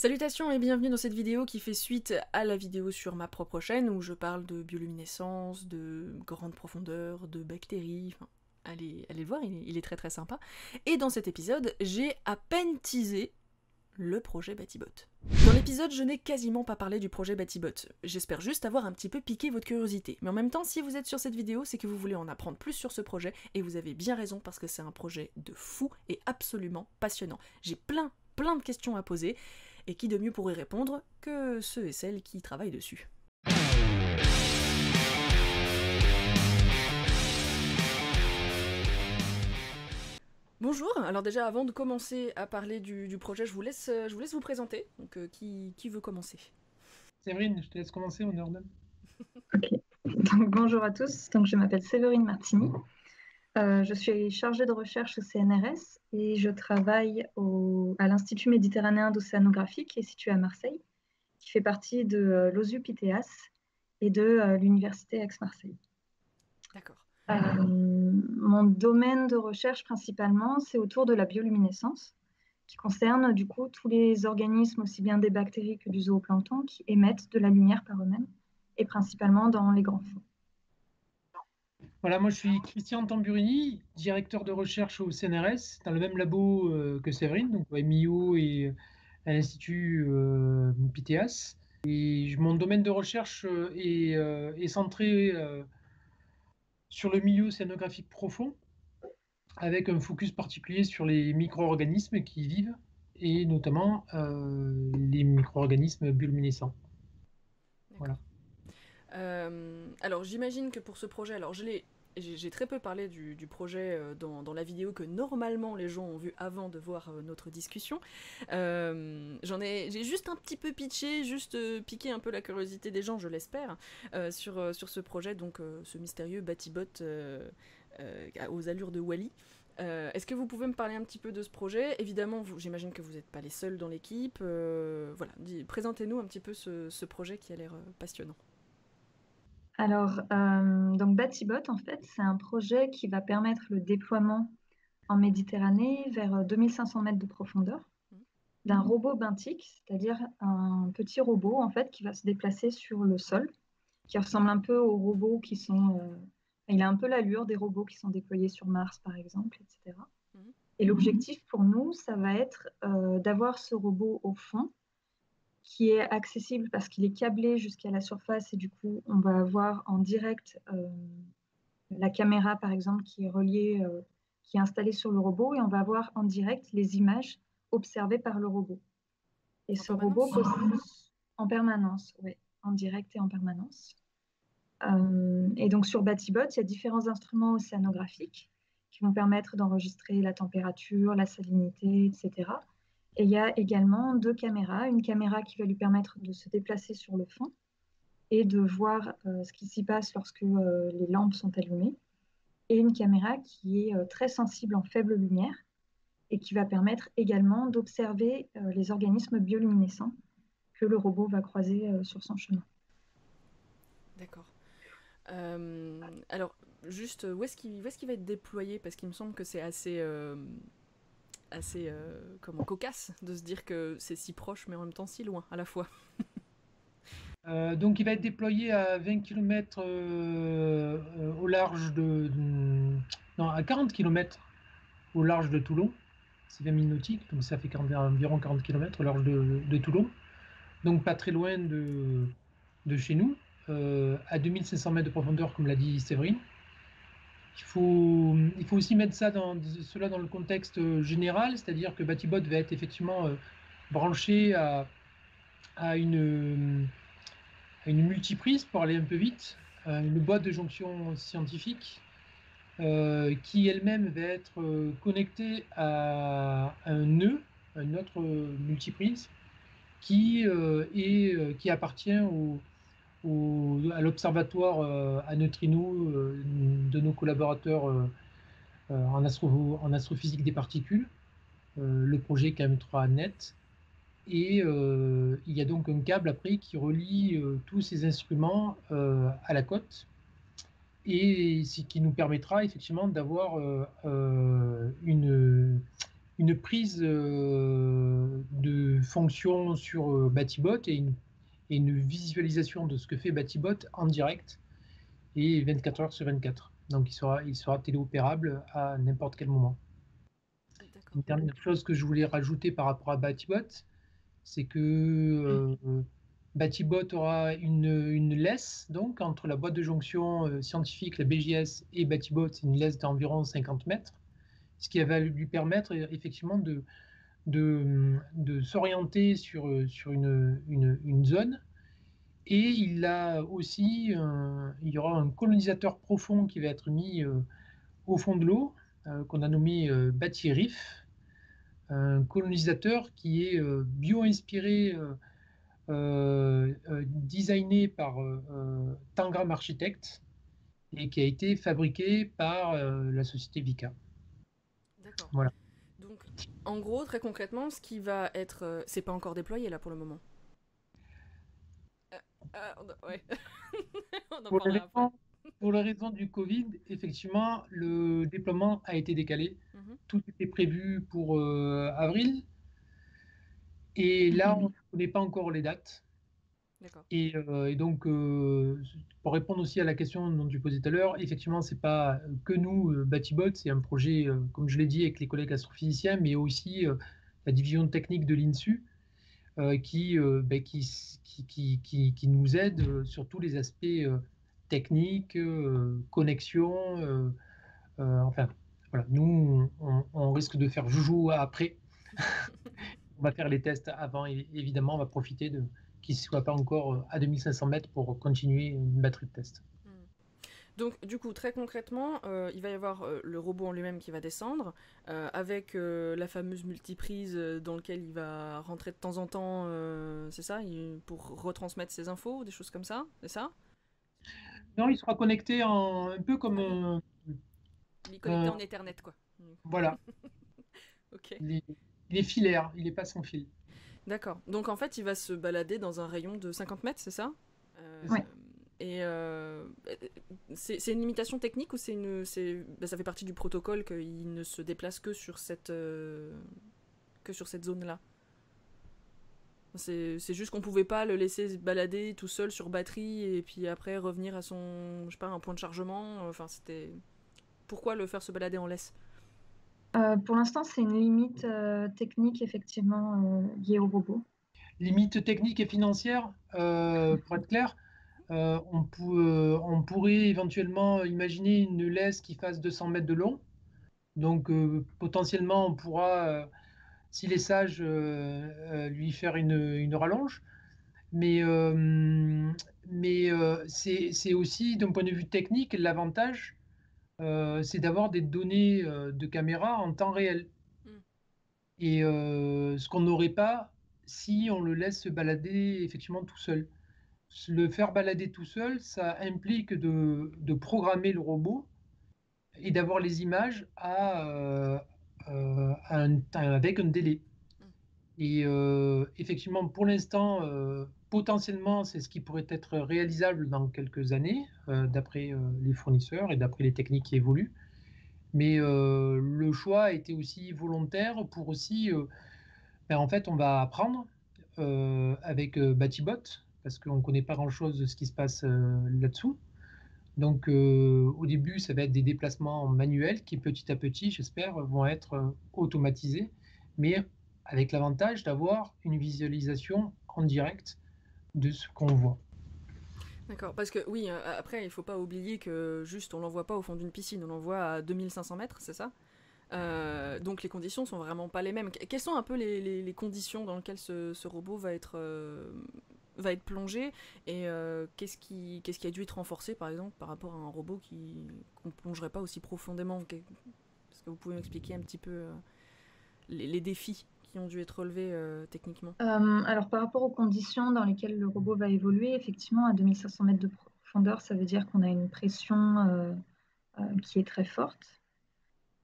Salutations et bienvenue dans cette vidéo qui fait suite à la vidéo sur ma propre chaîne où je parle de bioluminescence, de grande profondeur, de bactéries, enfin, allez le voir, il est très très sympa. Et dans cet épisode, j'ai à peine teasé le projet Batibot. Dans l'épisode, je n'ai quasiment pas parlé du projet Batibot. J'espère juste avoir un petit peu piqué votre curiosité. Mais en même temps, si vous êtes sur cette vidéo, c'est que vous voulez en apprendre plus sur ce projet, et vous avez bien raison parce que c'est un projet de fou et absolument passionnant. J'ai plein de questions à poser, et qui de mieux pour y répondre que ceux et celles qui travaillent dessus. Bonjour, alors déjà avant de commencer à parler du projet, je vous laisse vous présenter. Donc qui veut commencer? Séverine, je te laisse commencer, on est ordonne. Ok, donc bonjour à tous, donc je m'appelle Séverine Martini. Je suis chargée de recherche au CNRS et je travaille à l'Institut méditerranéen d'océanographie qui est situé à Marseille, qui fait partie de l'OSUP-ITEAS et de l'Université Aix-Marseille. D'accord. Mon domaine de recherche principalement, c'est autour de la bioluminescence, qui concerne du coup tous les organismes, aussi bien des bactéries que du zooplancton, qui émettent de la lumière par eux-mêmes, et principalement dans les grands fonds. Voilà, moi je suis Christian Tamburini, directeur de recherche au CNRS, dans le même labo que Séverine, donc au MIO et à l'Institut PITEAS. Et mon domaine de recherche est centré sur le milieu océanographique profond, avec un focus particulier sur les micro-organismes qui y vivent, et notamment les micro-organismes bioluminescents. Voilà. Alors j'imagine que pour ce projet, alors j'ai très peu parlé du projet dans la vidéo que normalement les gens ont vu avant de voir notre discussion. J'ai juste un petit peu pitché, juste piqué un peu la curiosité des gens, je l'espère, sur ce projet, donc ce mystérieux Batibot aux allures de Wall-E. Est-ce que vous pouvez me parler un petit peu de ce projet? Évidemment, j'imagine que vous n'êtes pas les seuls dans l'équipe. Voilà, présentez-nous un petit peu ce projet qui a l'air passionnant. Alors, donc Batibot, en fait, c'est un projet qui va permettre le déploiement en Méditerranée vers 2500 mètres de profondeur d'un robot benthique, c'est-à-dire un petit robot en fait qui va se déplacer sur le sol, qui ressemble un peu aux robots qui sont... il a un peu l'allure des robots qui sont déployés sur Mars, par exemple, etc. Et l'objectif pour nous, ça va être d'avoir ce robot au fond, qui est accessible parce qu'il est câblé jusqu'à la surface et du coup, on va avoir en direct la caméra, par exemple, qui est reliée, qui est installée sur le robot et on va avoir en direct les images observées par le robot. Et ce robot en permanence, oui, en direct et en permanence. Et donc sur Batibot, il y a différents instruments océanographiques qui vont permettre d'enregistrer la température, la salinité, etc. Et il y a également deux caméras, une caméra qui va lui permettre de se déplacer sur le fond et de voir ce qui s'y passe lorsque les lampes sont allumées, et une caméra qui est très sensible en faible lumière et qui va permettre également d'observer les organismes bioluminescents que le robot va croiser sur son chemin. D'accord. Alors, juste, où est-ce qu'il va être déployé? Parce qu'il me semble que c'est assez cocasse de se dire que c'est si proche mais en même temps si loin à la fois. Donc il va être déployé à 20 km au large non, à 40 km au large de Toulon. C'est 20 000 nautiques, donc ça fait environ 40 km au large de Toulon. Donc pas très loin de chez nous, à 2500 mètres de profondeur, comme l'a dit Séverine. Il faut aussi mettre cela dans le contexte général, c'est-à-dire que Batibot va être effectivement branché à une multiprise, pour aller un peu vite, une boîte de jonction scientifique qui elle-même va être connectée à un nœud, une autre multiprise, qui appartient à l'observatoire à neutrinos de nos collaborateurs en astrophysique des particules, le projet KM3Net. Et il y a donc un câble après qui relie tous ces instruments à la côte, et ce qui nous permettra effectivement d'avoir une prise de fonction sur Batibot et une visualisation de ce que fait Batibot en direct et 24 heures sur 24. Donc il sera téléopérable à n'importe quel moment. Une dernière chose que je voulais rajouter par rapport à Batibot, c'est que Batibot aura une laisse donc entre la boîte de jonction scientifique, la BJS, et Batibot, c'est une laisse d'environ 50 mètres, ce qui va lui permettre effectivement de s'orienter sur une zone. Et il a aussi, il y aura un colonisateur profond qui va être mis au fond de l'eau, qu'on a nommé Batirif, un colonisateur qui est bio-inspiré, designé par Tangram Architects et qui a été fabriqué par la société Vika. D'accord. Voilà. Donc, en gros, très concrètement, ce qui va être... c'est pas encore déployé, là, pour le moment. Ouais. On en Pour parlera après. les raisons du Covid, effectivement, le déploiement a été décalé. Tout était prévu pour avril. Et là, on ne connaît pas encore les dates. Et donc, pour répondre aussi à la question dont tu posais tout à l'heure, effectivement, c'est pas que nous, Batibot, c'est un projet, comme je l'ai dit, avec les collègues astrophysiciens, mais aussi la division technique de l'INSU, qui nous aide sur tous les aspects techniques, connexion. Enfin, voilà, nous, on risque de faire joujou après. On va faire les tests avant, et évidemment, on va profiter qu'il ne soit pas encore à 2500 mètres pour continuer une batterie de test. Donc, du coup, très concrètement, il va y avoir le robot en lui-même qui va descendre, avec la fameuse multiprise dans laquelle il va rentrer de temps en temps, c'est ça, pour retransmettre ses infos, des choses comme ça, c'est ça? Non, il sera connecté un peu comme... Il est connecté en Ethernet, quoi. Voilà. Ok. Il est filaire, il n'est pas sans fil. D'accord. Donc, en fait, il va se balader dans un rayon de 50 mètres, c'est ça? Ouais. Et c'est une limitation technique ou ça fait partie du protocole qu'il ne se déplace que sur cette zone-là? C'est juste qu'on pouvait pas le laisser se balader tout seul sur batterie et puis après revenir à son, je sais pas, un point de chargement. Enfin, c'était... Pourquoi le faire se balader en laisse? Pour l'instant, c'est une limite technique, effectivement, liée au robot. Limite technique et financière, pour être clair, on pourrait éventuellement imaginer une laisse qui fasse 200 mètres de long. Donc, potentiellement, on pourra, s'il est sage, lui faire une rallonge. Mais c'est aussi, d'un point de vue technique, l'avantage, c'est d'avoir des données de caméra en temps réel. Et ce qu'on n'aurait pas si on le laisse se balader effectivement tout seul. Le faire balader tout seul, ça implique de programmer le robot et d'avoir les images avec un délai. Et effectivement, pour l'instant, potentiellement, c'est ce qui pourrait être réalisable dans quelques années, d'après les fournisseurs et d'après les techniques qui évoluent. Mais le choix a été aussi volontaire pour aussi, en fait, on va apprendre avec Batibot, parce qu'on ne connaît pas grand-chose de ce qui se passe là-dessous. Donc, au début, ça va être des déplacements manuels qui, petit à petit, j'espère, vont être automatisés, mais avec l'avantage d'avoir une visualisation en direct de ce qu'on voit. D'accord, parce que oui, après, il faut pas oublier que juste on l'envoie pas au fond d'une piscine, on l'envoie à 2500 mètres, c'est ça? Donc les conditions sont vraiment pas les mêmes. Quelles sont un peu les conditions dans lesquelles ce robot va être plongé et qu'est-ce qui a dû être renforcé par exemple par rapport à un robot qu'on plongerait pas aussi profondément? Est-ce que vous pouvez m'expliquer un petit peu les défis qui ont dû être relevés techniquement? Alors, par rapport aux conditions dans lesquelles le robot va évoluer, effectivement, à 2500 mètres de profondeur, ça veut dire qu'on a une pression qui est très forte.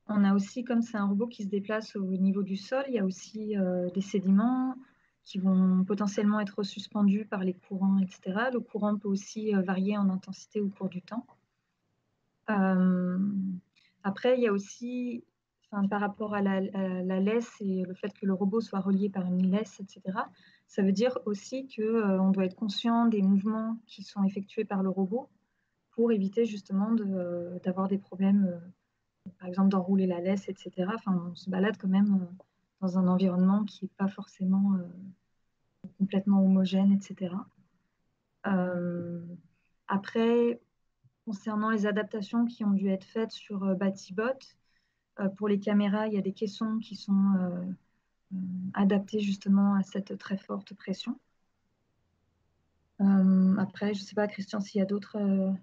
On a aussi, comme c'est un robot qui se déplace au niveau du sol, il y a aussi des sédiments qui vont potentiellement être suspendus par les courants, etc. Le courant peut aussi varier en intensité au cours du temps. Après, il y a aussi, enfin, par rapport à la laisse et le fait que le robot soit relié par une laisse, etc., ça veut dire aussi qu'on doit être conscient des mouvements qui sont effectués par le robot pour éviter justement d'avoir des problèmes, par exemple d'enrouler la laisse, etc. Enfin, on se balade quand même dans un environnement qui n'est pas forcément complètement homogène, etc. Après, concernant les adaptations qui ont dû être faites sur BatiBot, pour les caméras, il y a des caissons qui sont adaptés justement à cette très forte pression. Après, je ne sais pas, Christian, s'il y a d'autres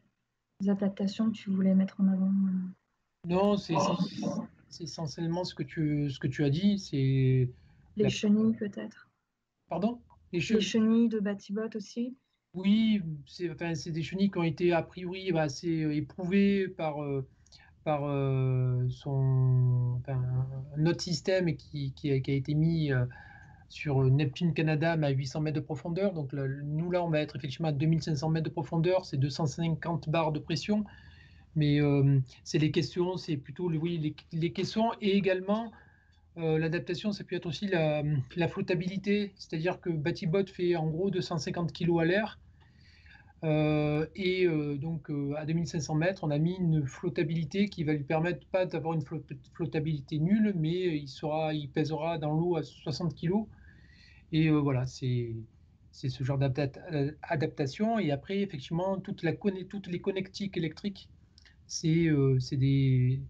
adaptations que tu voulais mettre en avant. Non, c'est essentiellement ce que tu as dit. C'est Les chenilles, peut-être. Pardon? Les chenilles de BatiBot aussi. Oui, c'est des chenilles qui ont été a priori assez éprouvées par un autre système qui a été mis sur Neptune Canada, mais à 800 mètres de profondeur. Donc nous, là, on va être effectivement à 2500 mètres de profondeur, c'est 250 bars de pression. Mais c'est les questions, c'est plutôt oui, les caissons et également l'adaptation, ça peut être aussi la flottabilité, c'est-à-dire que BatiBot fait en gros 250 kg à l'air. Donc à 2500 mètres, on a mis une flottabilité qui va lui permettre pas d'avoir une flottabilité nulle, mais il pèsera dans l'eau à 60 kg. Et voilà, c'est ce genre d'adaptation. Et après, effectivement, toutes les connectiques électriques, c'est des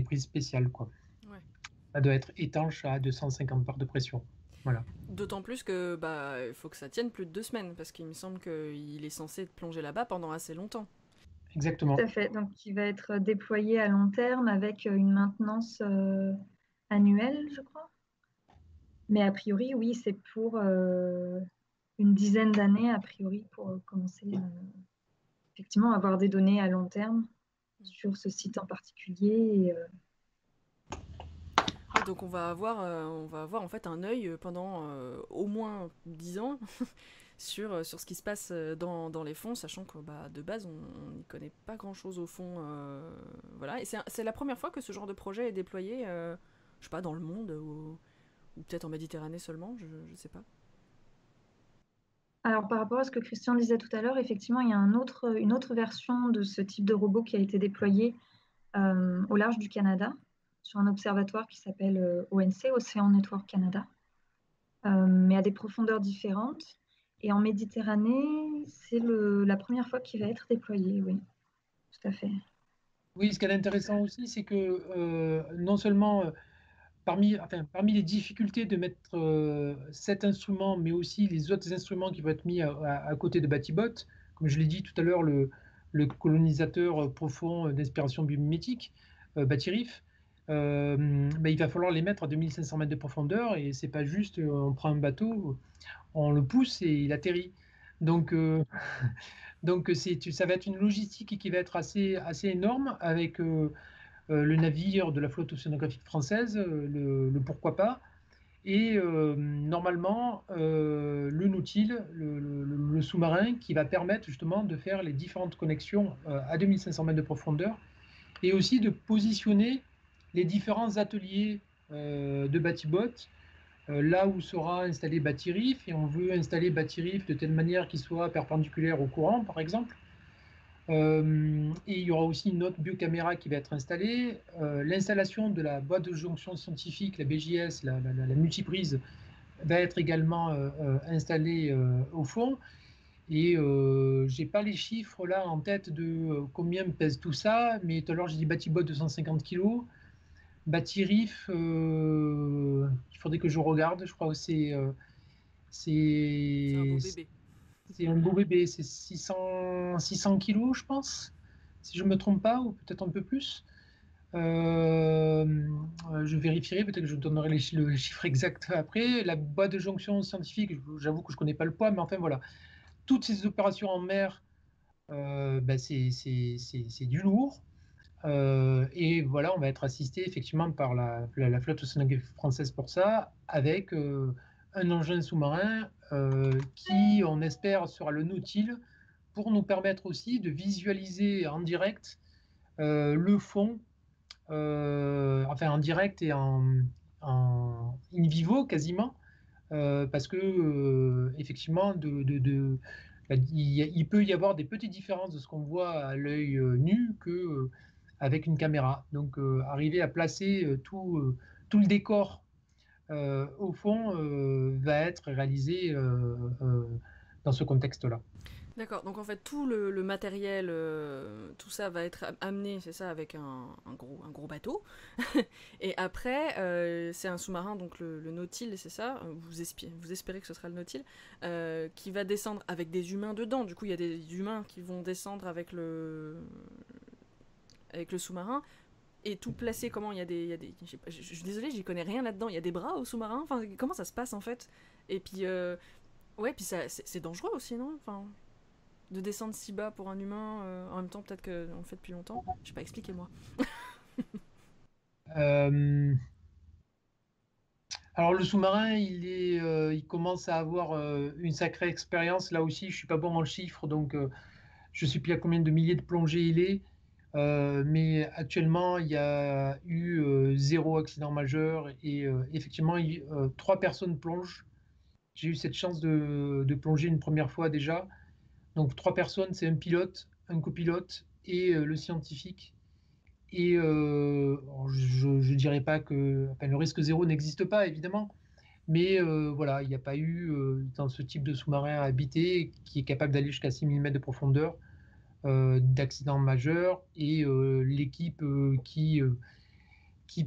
prises spéciales, quoi. Ouais. Ça doit être étanche à 250 bars de pression. Voilà. D'autant plus que il faut que ça tienne plus de 2 semaines, parce qu'il me semble qu'il est censé être plongé là-bas pendant assez longtemps. Exactement. Tout à fait. Donc, il va être déployé à long terme avec une maintenance annuelle, je crois. Mais a priori, oui, c'est pour une dizaine d'années, a priori, pour commencer effectivement à avoir des données à long terme sur ce site en particulier. Donc on va avoir en fait un œil pendant au moins 10 ans sur ce qui se passe dans les fonds, sachant que de base on n'y connaît pas grand-chose au fond. Voilà. Et c'est la première fois que ce genre de projet est déployé, je sais pas, dans le monde, ou peut-être en Méditerranée seulement, je sais pas. Alors, par rapport à ce que Christian disait tout à l'heure, effectivement, il y a une autre version de ce type de robot qui a été déployé au large du Canada, sur un observatoire qui s'appelle ONC, Ocean Network Canada, mais à des profondeurs différentes. Et en Méditerranée, c'est la première fois qu'il va être déployé, oui, tout à fait. Oui, ce qui est intéressant aussi, c'est que non seulement parmi les difficultés de mettre cet instrument, mais aussi les autres instruments qui vont être mis à côté de BatiBot, comme je l'ai dit tout à l'heure, le colonisateur profond d'inspiration biomimétique, BatiRif, il va falloir les mettre à 2500 mètres de profondeur, et c'est pas juste on prend un bateau, on le pousse et il atterrit. Donc, ça va être une logistique qui va être assez énorme avec le navire de la flotte océanographique française, le pourquoi pas, et normalement le Nautil, le sous-marin qui va permettre justement de faire les différentes connexions à 2500 mètres de profondeur, et aussi de positionner les différents ateliers de BatiBot là où sera installé BatiRif, et on veut installer BatiRif de telle manière qu'il soit perpendiculaire au courant, par exemple. Et il y aura aussi une autre biocaméra qui va être installée. L'installation de la boîte de jonction scientifique, la BJS, la multiprise, va être également installée au fond. Et j'ai pas les chiffres là en tête de combien pèse tout ça, mais tout à l'heure j'ai dit BatiBot 250 kg. BatiRif, il faudrait que je regarde, je crois que c'est C'est un beau bébé. c'est un beau bébé, c'est 600 kilos, je pense, si je ne me trompe pas, ou peut-être un peu plus. Je vérifierai, peut-être que je donnerai le chiffre exact après. La boîte de jonction scientifique, j'avoue que je ne connais pas le poids, mais enfin voilà. Toutes ces opérations en mer, c'est du lourd. Et voilà, on va être assisté effectivement par la flotte océanographique française pour ça, avec un engin sous-marin qui, on espère, sera le Nautil, pour nous permettre aussi de visualiser en direct le fond enfin en direct et en in vivo quasiment, parce que effectivement, il peut y avoir des petites différences de ce qu'on voit à l'œil nu que avec une caméra. Donc, arriver à placer tout le décor au fond va être réalisé dans ce contexte-là. D'accord, donc en fait tout le matériel, tout ça va être amené, c'est ça, avec un gros bateau. Et après, c'est un sous-marin, donc le Nautil, c'est ça, vous espérez que ce sera le Nautil, qui va descendre avec des humains dedans. Du coup, il y a des humains qui vont descendre avec le sous-marin. Et tout placé, comment je suis désolée, j'y connais rien là-dedans. Il y a des bras au sous-marin. Enfin, comment ça se passe en fait? Et puis, ouais, puis c'est dangereux aussi, non? Enfin, de descendre si bas pour un humain, en même temps, peut-être qu'on le fait depuis longtemps. Je sais pas, expliquez-moi. Euh, alors le sous-marin, il commence à avoir une sacrée expérience. Là aussi, je suis pas bon en chiffres, donc je sais plus à combien de milliers de plongées il est. Mais actuellement, il y a eu 0 accident majeur et effectivement, 3 personnes plongent. J'ai eu cette chance de plonger une première fois déjà. Donc 3 personnes, c'est un pilote, un copilote et le scientifique. Et je ne dirais pas que enfin, le risque zéro n'existe pas, évidemment, mais voilà, il n'y a pas eu dans ce type de sous-marin habité qui est capable d'aller jusqu'à 6000 mètres de profondeur d'accident majeur. Et l'équipe qui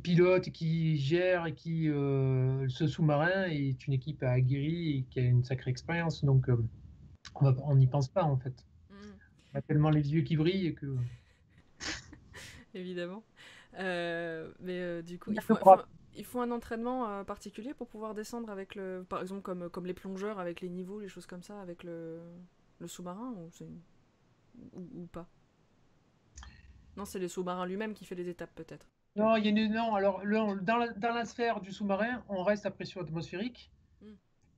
pilote, qui gère et ce sous-marin est une équipe aguerrie et qui a une sacrée expérience. Donc on n'y pense pas en fait. Mm, On a tellement les yeux qui brillent que. évidemment. Mais du coup, D'accord. il faut un entraînement particulier pour pouvoir descendre avec le. Par exemple, comme les plongeurs avec les niveaux, les choses comme ça, avec le sous-marin, ou pas? Non, c'est le sous-marin lui-même qui fait les étapes, peut-être. Non, il y a non, alors dans la sphère du sous-marin, on reste à pression atmosphérique. Mm.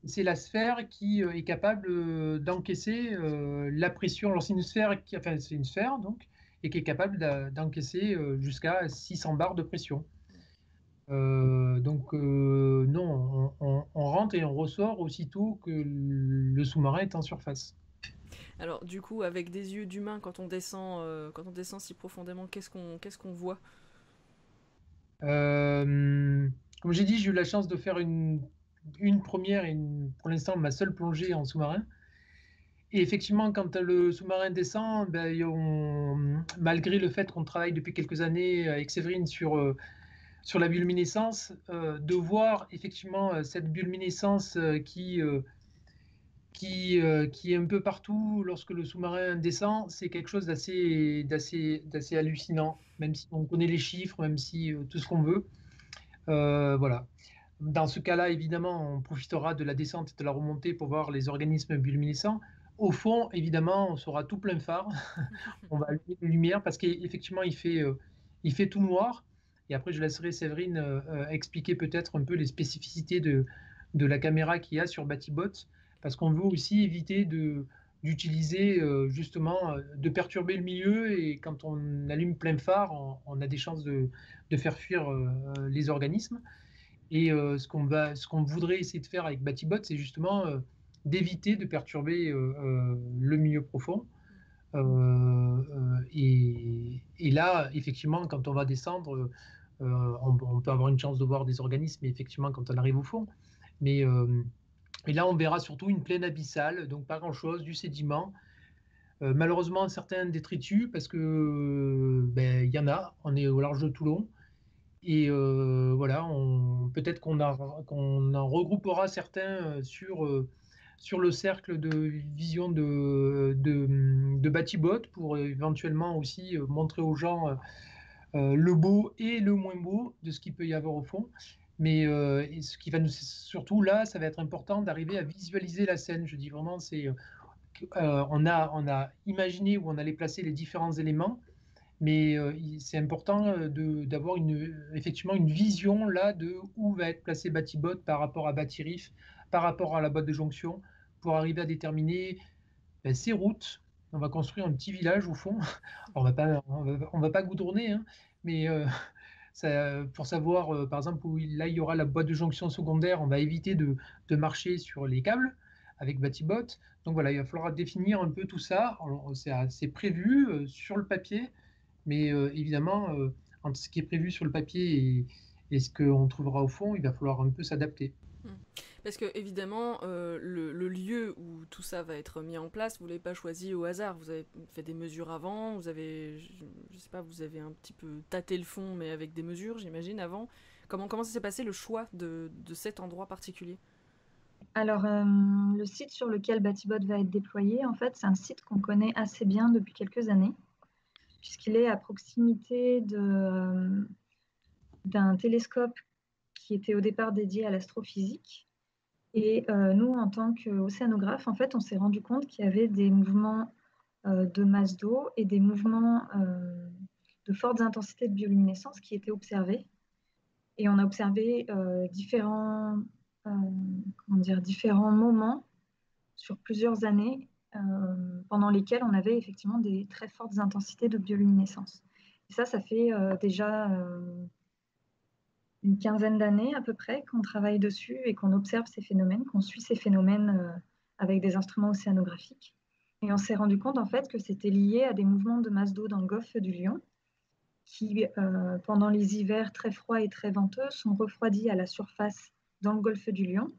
C'est la sphère qui est capable d'encaisser la pression. Alors c'est une sphère enfin c'est une sphère donc et qui est capable d'encaisser jusqu'à 600 bars de pression. Donc non, on rentre et on ressort aussitôt que le sous-marin est en surface. Alors, du coup, avec des yeux d'humain, quand on descend si profondément, qu'est-ce qu'on voit? Euh, Comme j'ai dit, j'ai eu la chance de faire une première et pour l'instant ma seule plongée en sous-marin. Et effectivement, quand le sous-marin descend, ben, malgré le fait qu'on travaille depuis quelques années avec Séverine sur la bioluminescence, de voir effectivement cette bioluminescence qui est un peu partout lorsque le sous-marin descend, c'est quelque chose d'assez hallucinant, même si on connaît les chiffres, même si tout ce qu'on veut. Voilà. Dans ce cas-là, évidemment, on profitera de la descente et de la remontée pour voir les organismes bioluminescents. Au fond, évidemment, on sera tout plein phare. On va allumer les lumières parce qu'effectivement, il fait tout noir. Et après, je laisserai Séverine expliquer peut-être un peu les spécificités de la caméra qu'il y a sur Batibot, parce qu'on veut aussi éviter d'utiliser justement, de perturber le milieu. Et quand on allume plein phare, on a des chances de faire fuir les organismes. Et ce qu'on voudrait essayer de faire avec Batibot, c'est justement d'éviter de perturber le milieu profond. Et là, effectivement, quand on va descendre, on peut avoir une chance de voir des organismes, effectivement, quand on arrive au fond. Mais et là, on verra surtout une plaine abyssale, donc pas grand-chose, du sédiment. Malheureusement, certains détritus, parce que ben, il y en a, on est au large de Toulon. Et voilà, peut-être qu'on en regroupera certains sur le cercle de vision de Batibot pour éventuellement aussi montrer aux gens le beau et le moins beau de ce qu'il peut y avoir au fond. Mais et ce qui va nous surtout là, ça va être important d'arriver à visualiser la scène. Je dis vraiment, on a imaginé où on allait placer les différents éléments, mais c'est important d'avoir effectivement une vision là de où va être placé Batibot par rapport à Batirif, par rapport à la boîte de jonction, pour arriver à déterminer ses routes. On va construire un petit village au fond. Alors, on va pas goudronner, hein, mais pour savoir, par exemple, là, il y aura la boîte de jonction secondaire, on va éviter de marcher sur les câbles avec Batibot. Donc voilà, il va falloir définir un peu tout ça. C'est prévu sur le papier, mais évidemment, entre ce qui est prévu sur le papier et ce qu'on trouvera au fond, il va falloir un peu s'adapter. Parce que évidemment, le lieu où tout ça va être mis en place, vous l'avez pas choisi au hasard. Vous avez fait des mesures avant, vous avez, je sais pas, vous avez un petit peu tâté le fond, mais avec des mesures, j'imagine, avant. Comment ça s'est passé le choix de cet endroit particulier? Alors, le site sur lequel Batibot va être déployé, en fait, c'est un site qu'on connaît assez bien depuis quelques années, puisqu'il est à proximité d'un télescope qui était au départ dédié à l'astrophysique. Et nous, en tant qu'océanographes, en fait, on s'est rendu compte qu'il y avait des mouvements de masse d'eau et des mouvements de fortes intensités de bioluminescence qui étaient observés. Et on a observé différents moments sur plusieurs années pendant lesquels on avait effectivement des très fortes intensités de bioluminescence. Et ça fait déjà une quinzaine d'années à peu près qu'on travaille dessus et qu'on observe ces phénomènes, qu'on suit ces phénomènes avec des instruments océanographiques. Et on s'est rendu compte en fait que c'était lié à des mouvements de masse d'eau dans le golfe du Lion qui, pendant les hivers très froids et très venteux, sont refroidis à la surface dans le golfe du Lion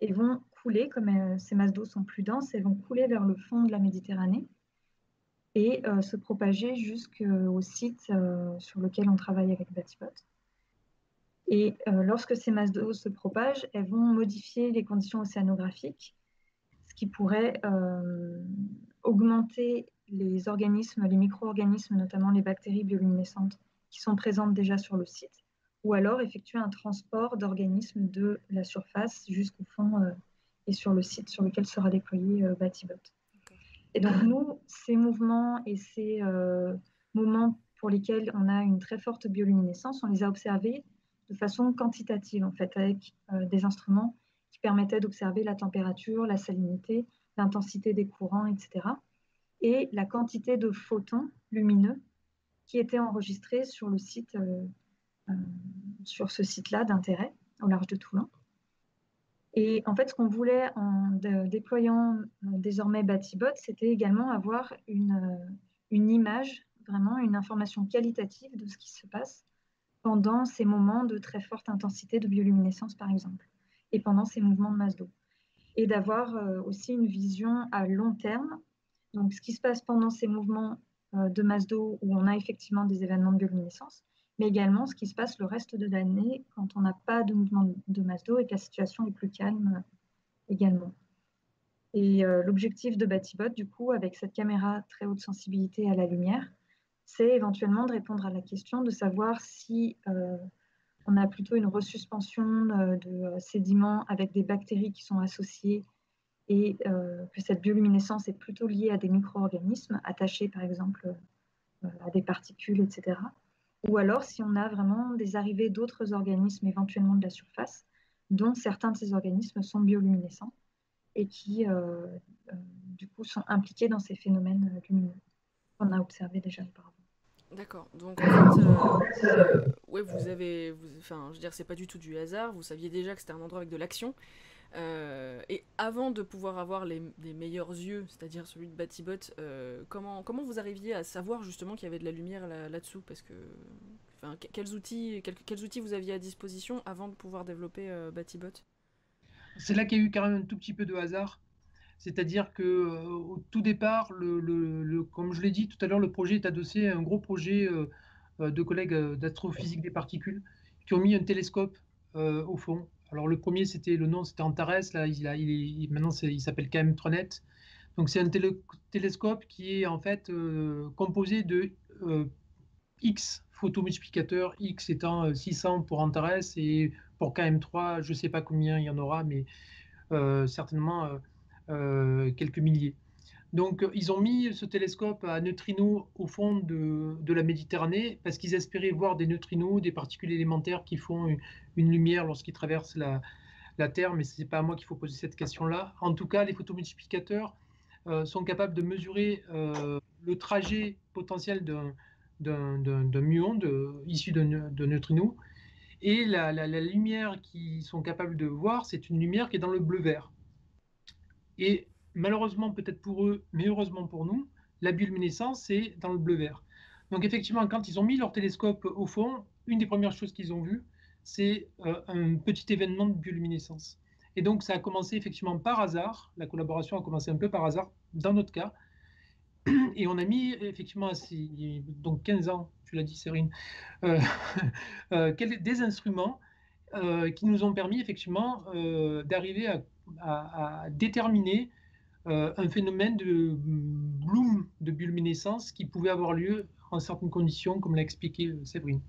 et vont couler, comme ces masses d'eau sont plus denses, elles vont couler vers le fond de la Méditerranée et se propager jusqu'au site sur lequel on travaille avec Batibot. Et lorsque ces masses d'eau se propagent, elles vont modifier les conditions océanographiques, ce qui pourrait augmenter les organismes, les micro-organismes, notamment les bactéries bioluminescentes qui sont présentes déjà sur le site, ou alors effectuer un transport d'organismes de la surface jusqu'au fond et sur le site sur lequel sera déployé Batibot. Et donc nous, ces mouvements et ces moments pour lesquels on a une très forte bioluminescence, on les a observés de façon quantitative, en fait, avec des instruments qui permettaient d'observer la température, la salinité, l'intensité des courants, etc. Et la quantité de photons lumineux qui étaient enregistrés sur le site, sur ce site-là d'intérêt, au large de Toulon. Et en fait, ce qu'on voulait en déployant désormais Batibot, c'était également avoir une image, vraiment une information qualitative de ce qui se passe pendant ces moments de très forte intensité de bioluminescence, par exemple, et pendant ces mouvements de masse d'eau. Et d'avoir aussi une vision à long terme, donc ce qui se passe pendant ces mouvements de masse d'eau où on a effectivement des événements de bioluminescence, mais également ce qui se passe le reste de l'année quand on n'a pas de mouvement de masse d'eau et que la situation est plus calme également. Et l'objectif de Batibot, du coup, avec cette caméra très haute sensibilité à la lumière, c'est éventuellement de répondre à la question de savoir si on a plutôt une resuspension de sédiments avec des bactéries qui sont associées et que cette bioluminescence est plutôt liée à des micro-organismes attachés par exemple à des particules, etc. Ou alors si on a vraiment des arrivées d'autres organismes éventuellement de la surface, dont certains de ces organismes sont bioluminescents et qui du coup sont impliqués dans ces phénomènes lumineux qu'on a observés déjà auparavant. D'accord, donc en fait, ouais, enfin, je veux dire, c'est pas du tout du hasard, vous saviez déjà que c'était un endroit avec de l'action, et avant de pouvoir avoir les meilleurs yeux, c'est-à-dire celui de Batibot, comment vous arriviez à savoir justement qu'il y avait de la lumière là-dessous, parce que, enfin, quels outils vous aviez à disposition avant de pouvoir développer Batibot? C'est là qu'il y a eu quand même un tout petit peu de hasard. C'est-à-dire que au tout départ, comme je l'ai dit tout à l'heure, le projet est adossé à un gros projet de collègues d'astrophysique des particules qui ont mis un télescope au fond. Alors le premier, le nom c'était Antares, là maintenant il s'appelle KM3net. Donc c'est un télescope qui est en fait composé de X photomultiplicateurs, X étant 600 pour Antares et pour KM3, je ne sais pas combien il y en aura, mais certainement quelques milliers. Donc, ils ont mis ce télescope à neutrinos au fond de la Méditerranée parce qu'ils espéraient voir des neutrinos, des particules élémentaires qui font une lumière lorsqu'ils traversent la Terre, mais ce n'est pas à moi qu'il faut poser cette question-là. En tout cas, les photomultiplicateurs sont capables de mesurer le trajet potentiel d'un muon issu de neutrinos. Et la lumière qu'ils sont capables de voir, c'est une lumière qui est dans le bleu-vert. Et malheureusement, peut-être pour eux, mais heureusement pour nous, la bioluminescence, c'est dans le bleu-vert. Donc effectivement, quand ils ont mis leur télescope au fond, une des premières choses qu'ils ont vues, c'est un petit événement de bioluminescence. Et donc ça a commencé effectivement par hasard, la collaboration a commencé un peu par hasard, dans notre cas, et on a mis effectivement, donc 15 ans, tu l'as dit Cérine, euh, des instruments qui nous ont permis effectivement d'arriver à déterminer un phénomène de bloom de bioluminescence qui pouvait avoir lieu en certaines conditions, comme l'a expliqué Séverine.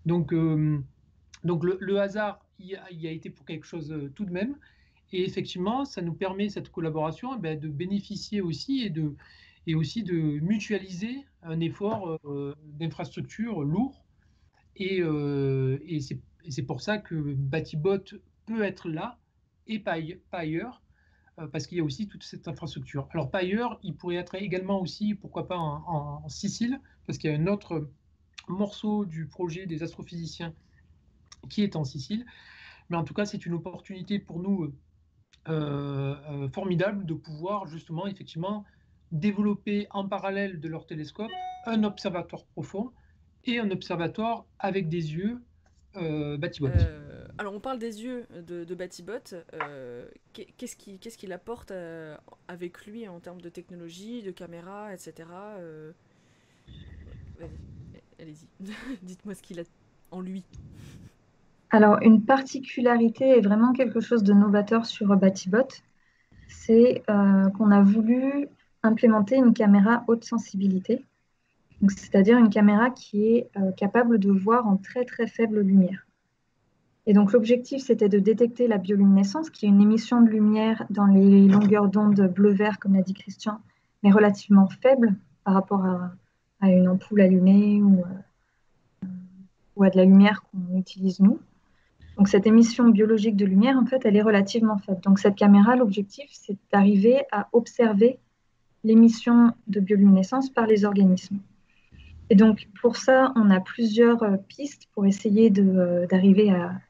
Donc le hasard y a été pour quelque chose tout de même. Et effectivement, ça nous permet, cette collaboration, de bénéficier aussi et aussi de mutualiser un effort d'infrastructure lourd. Et c'est pour ça que Batibot peut être là et pas ailleurs, parce qu'il y a aussi toute cette infrastructure. Alors pas ailleurs, il pourrait être également aussi, pourquoi pas en Sicile, parce qu'il y a un autre morceau du projet des astrophysiciens qui est en Sicile. Mais en tout cas, c'est une opportunité pour nous formidable de pouvoir justement, effectivement, développer en parallèle de leur télescope un observatoire profond et un observatoire avec des yeux Batibot. Alors on parle des yeux de Batibot. Qu'est-ce qu'il apporte avec lui en termes de technologie, de caméra, etc. Allez-y, dites-moi ce qu'il a en lui. Alors, une particularité et vraiment quelque chose de novateur sur Batibot, c'est qu'on a voulu implémenter une caméra haute sensibilité, c'est-à-dire une caméra qui est capable de voir en très très faible lumière. Et donc l'objectif, c'était de détecter la bioluminescence, qui est une émission de lumière dans les longueurs d'onde bleu-vert, comme l'a dit Christian, mais relativement faible par rapport à une ampoule allumée ou à de la lumière qu'on utilise nous. Donc cette émission biologique de lumière, en fait, elle est relativement faible. Donc cette caméra, l'objectif, c'est d'arriver à observer l'émission de bioluminescence par les organismes. Et donc pour ça, on a plusieurs pistes pour essayer d'arriver à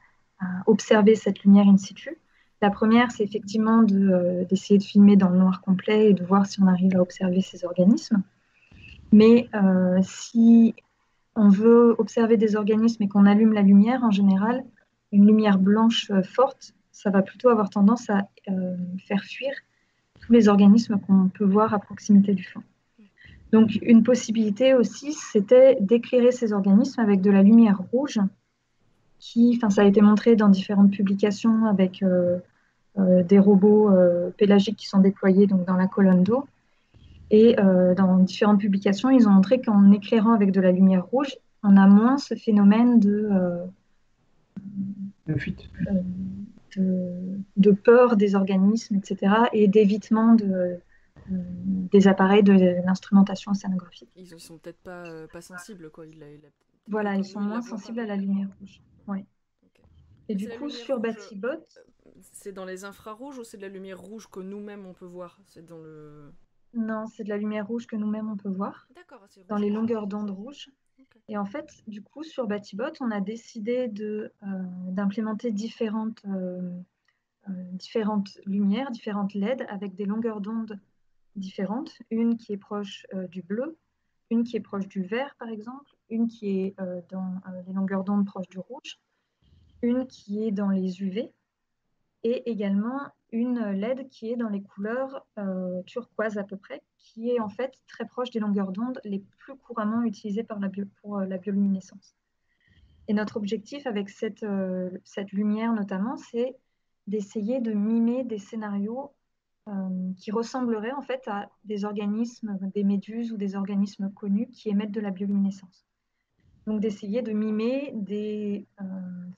observer cette lumière in situ. La première, c'est effectivement d'essayer de filmer dans le noir complet et de voir si on arrive à observer ces organismes. Mais si on veut observer des organismes et qu'on allume la lumière, en général, une lumière blanche forte, ça va plutôt avoir tendance à faire fuir tous les organismes qu'on peut voir à proximité du fond. Donc une possibilité aussi, c'était d'éclairer ces organismes avec de la lumière rouge, ça a été montré dans différentes publications avec des robots pélagiques qui sont déployés donc, dans la colonne d'eau. Et dans différentes publications, ils ont montré qu'en éclairant avec de la lumière rouge, on a moins ce phénomène de peur des organismes, etc., et d'évitement des appareils de l'instrumentation océanographique. Ils sont peut-être pas sensibles, quoi. Voilà, ils sont moins sensibles à la lumière rouge. Ouais. Okay. Et du coup, sur Batibot... C'est dans les infrarouges ou c'est de la lumière rouge que nous-mêmes on peut voir? C'est dans le... Non, c'est de la lumière rouge que nous-mêmes on peut voir. D'accord, c'est dans les longueurs d'onde rouges. Okay. Et en fait, du coup, sur Batibot, on a décidé d'implémenter différentes lumières, différentes LED avec des longueurs d'onde différentes. Une qui est proche du bleu, une qui est proche du vert, par exemple, une qui est dans les longueurs d'onde proches du rouge, une qui est dans les UV, et également une LED qui est dans les couleurs turquoise à peu près, qui est en fait très proche des longueurs d'onde les plus couramment utilisées pour la bioluminescence. Et notre objectif avec cette lumière notamment, c'est d'essayer de mimer des scénarios qui ressembleraient en fait à des organismes, des méduses ou des organismes connus qui émettent de la bioluminescence. Donc d'essayer de mimer des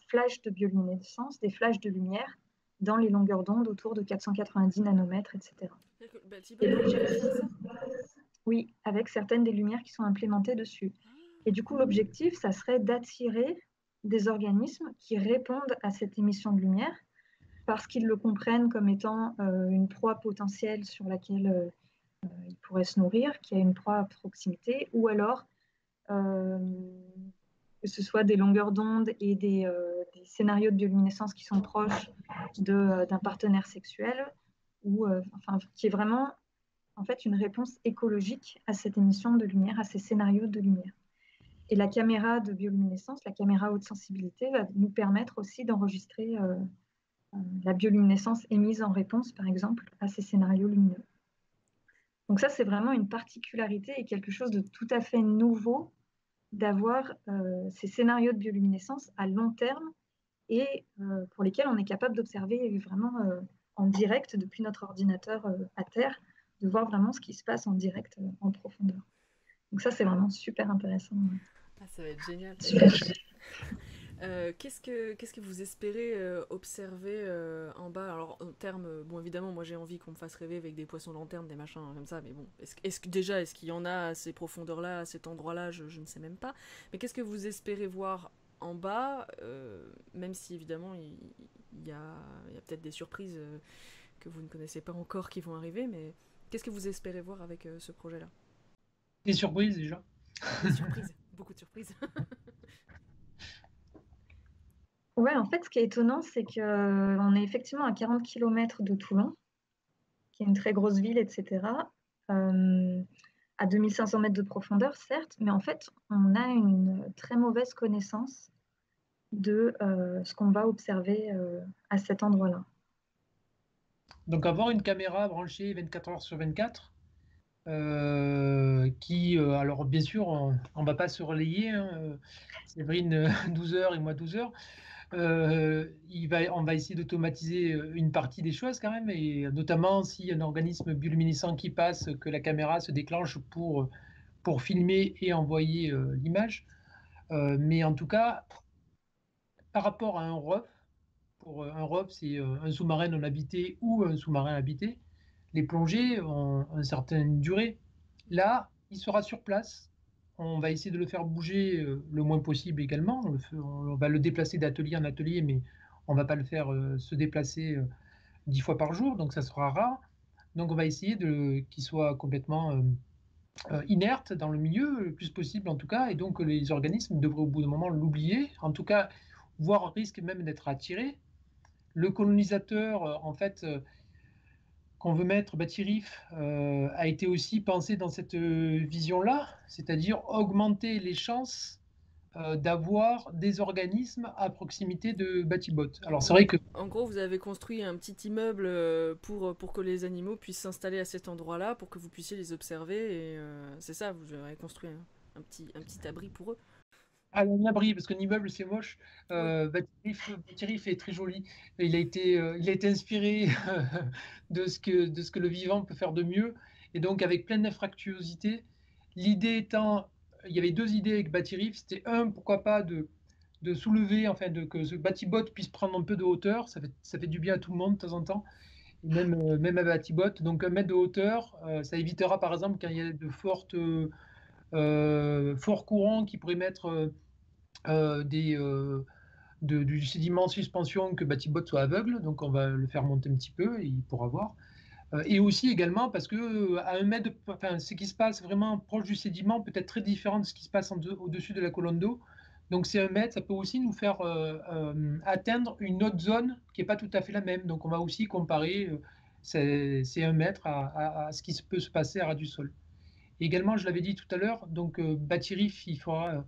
flashs de bioluminescence, des flashs de lumière dans les longueurs d'onde autour de 490 nanomètres, etc. Oui, avec certaines des lumières qui sont implémentées dessus. Et du coup, l'objectif, ça serait d'attirer des organismes qui répondent à cette émission de lumière parce qu'ils le comprennent comme étant une proie potentielle sur laquelle ils pourraient se nourrir, qui a une proie à proximité, ou alors euh, que ce soit des longueurs d'onde et des scénarios de bioluminescence qui sont proches d'un partenaire sexuel, ou enfin, qui est vraiment en fait une réponse écologique à cette émission de lumière, à ces scénarios de lumière. Et la caméra de bioluminescence, la caméra haute sensibilité, va nous permettre aussi d'enregistrer la bioluminescence émise en réponse, par exemple, à ces scénarios lumineux. Donc ça, c'est vraiment une particularité et quelque chose de tout à fait nouveau d'avoir ces scénarios de bioluminescence à long terme et pour lesquels on est capable d'observer vraiment en direct depuis notre ordinateur à terre, de voir vraiment ce qui se passe en direct en profondeur. Donc ça, c'est vraiment super intéressant. Ah, ça va être génial. Super. Qu'est-ce que vous espérez observer en bas? Alors, en termes, bon, évidemment, moi j'ai envie qu'on me fasse rêver avec des poissons lanternes, des machins comme ça, mais bon, est-ce qu'il y en a à ces profondeurs-là, à cet endroit-là, je ne sais même pas. Mais qu'est-ce que vous espérez voir en bas, même si évidemment il y a peut-être des surprises que vous ne connaissez pas encore qui vont arriver, mais qu'est-ce que vous espérez voir avec ce projet-là? Des surprises déjà. Des surprises, beaucoup de surprises. Ouais, en fait, ce qui est étonnant, c'est qu'on est effectivement à 40 km de Toulon, qui est une très grosse ville, etc. À 2500 mètres de profondeur, certes, mais en fait, on a une très mauvaise connaissance de ce qu'on va observer à cet endroit-là. Donc avoir une caméra branchée 24 heures sur 24, alors bien sûr, on ne va pas se relayer, hein, Séverine 12 heures et moi 12 heures. On va essayer d'automatiser une partie des choses quand même, et notamment s'il y a un organisme bioluminescent qui passe, que la caméra se déclenche pour filmer et envoyer l'image. Mais en tout cas, par rapport à un ROV, un ROV, c'est un sous-marin non habité ou un sous-marin habité, les plongées ont une certaine durée. Là, il sera sur place. On va essayer de le faire bouger le moins possible également. On va le déplacer d'atelier en atelier, mais on ne va pas le faire se déplacer 10 fois par jour, donc ça sera rare. Donc on va essayer qu'il soit complètement inerte dans le milieu, le plus possible en tout cas, et donc les organismes devraient au bout d'un moment l'oublier, en tout cas, voire risque même d'être attirés. Le colonisateur, en fait, qu'on veut mettre, Batirif, a été aussi pensé dans cette vision-là, c'est-à-dire augmenter les chances d'avoir des organismes à proximité de Batibot. Alors c'est vrai que... En gros, vous avez construit un petit immeuble pour que les animaux puissent s'installer à cet endroit-là, pour que vous puissiez les observer, et c'est ça, vous avez construit un petit abri pour eux. Ah, un abri, parce qu'un immeuble, c'est moche. Oui. Batirif est très joli. Il a été inspiré de ce que le vivant peut faire de mieux. Et donc, avec plein d'infractuosité, l'idée étant, il y avait deux idées avec Batirif. C'était un, pourquoi pas, de soulever, enfin, que ce Batibot puisse prendre un peu de hauteur. Ça fait du bien à tout le monde de temps en temps. Et même à Batibot. Donc, 1 mètre de hauteur, ça évitera, par exemple, quand il y a de forts courants qui pourraient mettre du sédiment en suspension, que Batibot soit aveugle, donc on va le faire monter un petit peu et il pourra voir. Et aussi également parce que à 1 mètre, enfin, ce qui se passe vraiment proche du sédiment peut être très différent de ce qui se passe au-dessus de la colonne d'eau. Donc c'est 1 mètre, ça peut aussi nous faire atteindre une autre zone qui n'est pas tout à fait la même. Donc on va aussi comparer ces 1 mètre à ce qui peut se passer à ras du sol. Et également, je l'avais dit tout à l'heure, donc Batirif, il fera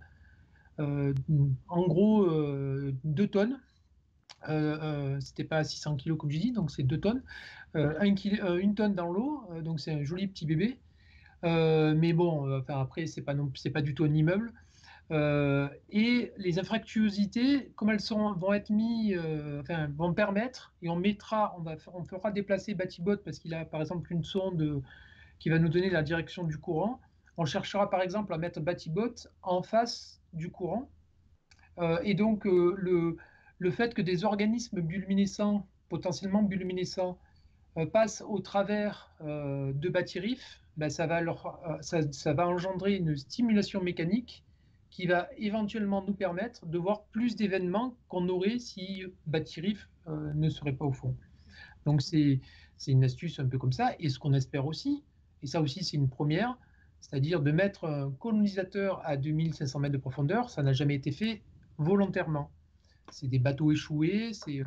en gros 2 tonnes. C'était pas 600 kg comme j'ai dit, donc c'est 2 tonnes. 1 tonne dans l'eau, donc c'est un joli petit bébé. Mais bon, enfin, après, c'est pas du tout un immeuble. Et les infractuosités, comme elles vont être mises, enfin, vont permettre, et on fera déplacer Batibot parce qu'il a par exemple une sonde qui va nous donner la direction du courant. On cherchera par exemple à mettre Batibot en face du courant. Et donc, le fait que des organismes bioluminescents, potentiellement bioluminescents, passent au travers de Batirif, ben, ça va engendrer une stimulation mécanique qui va éventuellement nous permettre de voir plus d'événements qu'on aurait si Batirif ne serait pas au fond. Donc, c'est une astuce un peu comme ça. Et ce qu'on espère aussi, et ça aussi c'est une première, c'est-à-dire de mettre un colonisateur à 2500 mètres de profondeur, ça n'a jamais été fait volontairement. C'est des bateaux échoués, c'est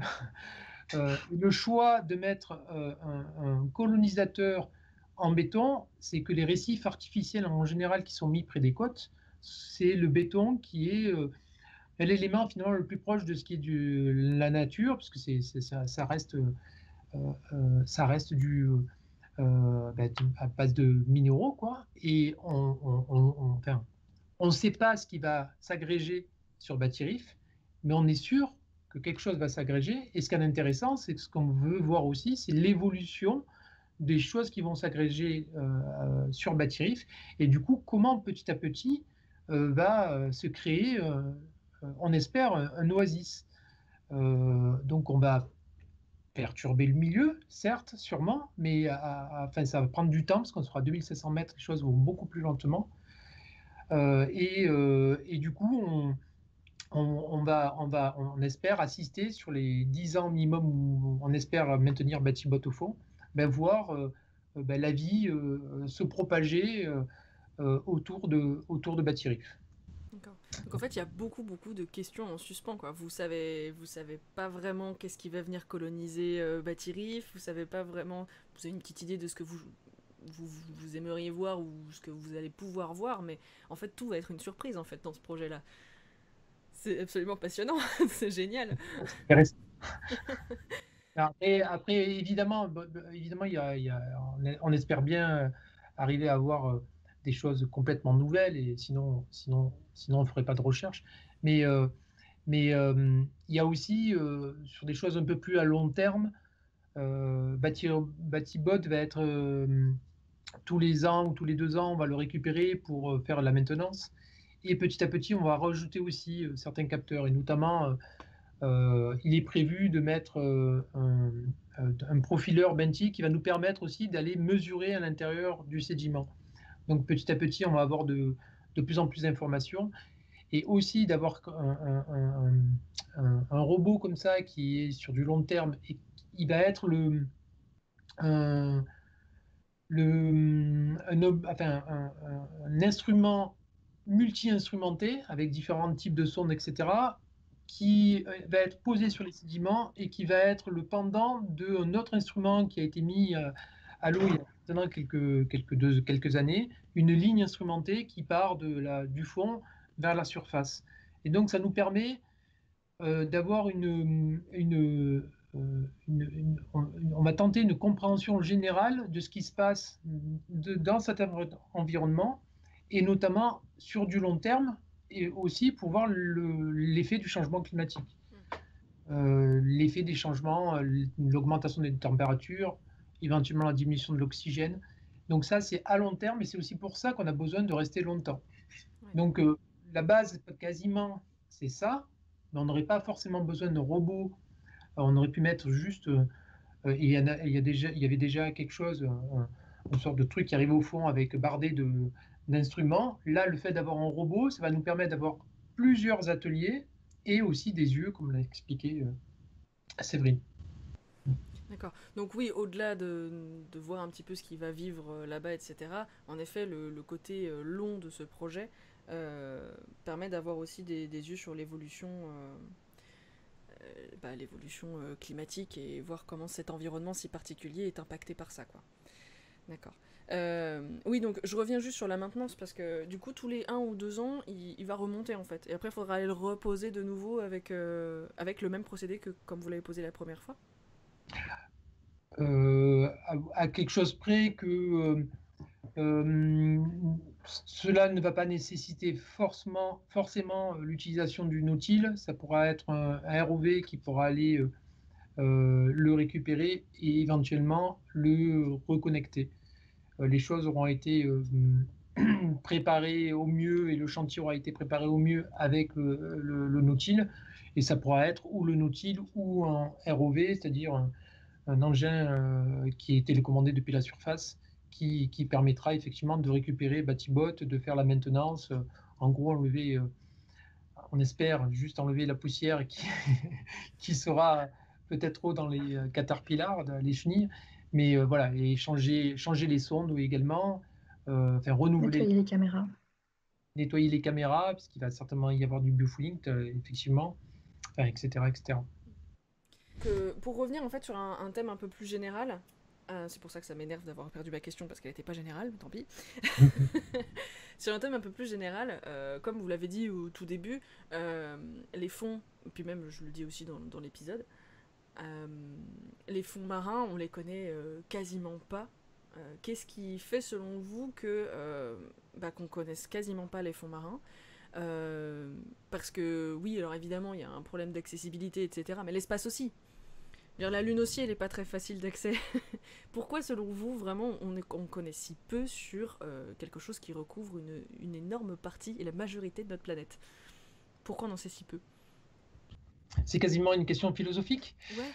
le choix de mettre un colonisateur en béton, c'est que les récifs artificiels en général qui sont mis près des côtes, c'est le béton qui est l'élément finalement le plus proche de ce qui est de la nature, puisque ça reste, à base de minéraux, quoi. Et enfin, on ne sait pas ce qui va s'agréger sur Bâti-Rif, mais on est sûr que quelque chose va s'agréger. Et ce qui est intéressant, c'est que ce qu'on veut voir aussi, c'est l'évolution des choses qui vont s'agréger sur Bâti-Rif. Et du coup, comment petit à petit va se créer, on espère, un oasis. Donc on va perturber le milieu, certes, sûrement, mais enfin, ça va prendre du temps, parce qu'on sera à 2700 mètres, les choses vont beaucoup plus lentement. Et du coup, on espère assister sur les 10 ans minimum où on espère maintenir Bâti-Bot au fond, voir la vie se propager autour de Bâti-Rif. D'accord. Donc en fait, il y a beaucoup, beaucoup de questions en suspens, quoi. Vous savez pas vraiment qu'est-ce qui va venir coloniser Bâti-Rif, vous savez pas vraiment, vous avez une petite idée de ce que vous aimeriez voir ou ce que vous allez pouvoir voir, mais en fait, tout va être une surprise, en fait, dans ce projet-là. C'est absolument passionnant, c'est génial. Après, évidemment, on espère bien arriver à avoir des choses complètement nouvelles, et sinon on ne ferait pas de recherche. Mais il y a aussi sur des choses un peu plus à long terme, Bâtibot va être tous les ans ou tous les 2 ans, on va le récupérer pour faire la maintenance. Et petit à petit, on va rajouter aussi certains capteurs, et notamment il est prévu de mettre un profileur Benti qui va nous permettre aussi d'aller mesurer à l'intérieur du sédiment. Donc petit à petit, on va avoir de plus en plus d'informations, et aussi d'avoir un robot comme ça qui est sur du long terme, et il va être un instrument multi-instrumenté avec différents types de sondes, etc., qui va être posé sur les sédiments et qui va être le pendant d'un autre instrument qui a été mis à l'eau il y a maintenant quelques années, une ligne instrumentée qui part du fond vers la surface. Et donc ça nous permet d'avoir on va tenter une compréhension générale de ce qui se passe dans cet environnement, et notamment sur du long terme, et aussi pour voir l'effet du changement climatique. L'effet des changements, l'augmentation des températures, éventuellement la diminution de l'oxygène. Donc ça, c'est à long terme, et c'est aussi pour ça qu'on a besoin de rester longtemps. Ouais. Donc la base, quasiment, c'est ça, mais on n'aurait pas forcément besoin de robots. On aurait pu mettre juste, il y avait déjà quelque chose, une sorte de truc qui arrivait au fond avec bardé d'instruments. Là, le fait d'avoir un robot, ça va nous permettre d'avoir plusieurs ateliers et aussi des yeux, comme l'a expliqué Séverine. D'accord. Donc oui, au-delà de voir un petit peu ce qui va vivre là-bas, etc., en effet, le côté long de ce projet permet d'avoir aussi des yeux sur l'évolution climatique, et voir comment cet environnement si particulier est impacté par ça, quoi. D'accord. Oui, donc je reviens juste sur la maintenance, parce que du coup, tous les 1 ou 2 ans, il va remonter, en fait. Et après, il faudra aller le reposer de nouveau avec le même procédé que comme vous l'avez posé la première fois. À quelque chose près que cela ne va pas nécessiter forcément l'utilisation du Nautil. Ça pourra être un ROV qui pourra aller le récupérer et éventuellement le reconnecter. Les choses auront été préparées au mieux, et le chantier aura été préparé au mieux avec le Nautil, et ça pourra être ou le Nautil ou un ROV, c'est-à-dire un engin qui est télécommandé depuis la surface, qui permettra effectivement de récupérer Bâtibot, de faire la maintenance, en gros enlever, on espère juste enlever la poussière qui sera peut-être trop dans les caterpillars, les chenilles, mais voilà, et changer les sondes également, enfin renouveler, Nettoyer les caméras. nettoyer les caméras, puisqu'il va certainement y avoir du biofouling, effectivement, enfin, etc., etc. Pour revenir en fait sur un thème un peu plus général, c'est pour ça que ça m'énerve d'avoir perdu ma question parce qu'elle n'était pas générale, mais tant pis. Sur un thème un peu plus général, comme vous l'avez dit au tout début, les fonds, puis même je le dis aussi dans l'épisode, les fonds marins, on les connaît quasiment pas. Qu'est-ce qui fait selon vous que qu'on connaisse quasiment pas les fonds marins? Parce que oui, alors évidemment, il y a un problème d'accessibilité, etc. Mais l'espace aussi. La Lune aussi, elle n'est pas très facile d'accès. Pourquoi, selon vous, vraiment, on connaît si peu sur quelque chose qui recouvre une énorme partie et la majorité de notre planète? Pourquoi on en sait si peu? C'est quasiment une question philosophique. Ouais.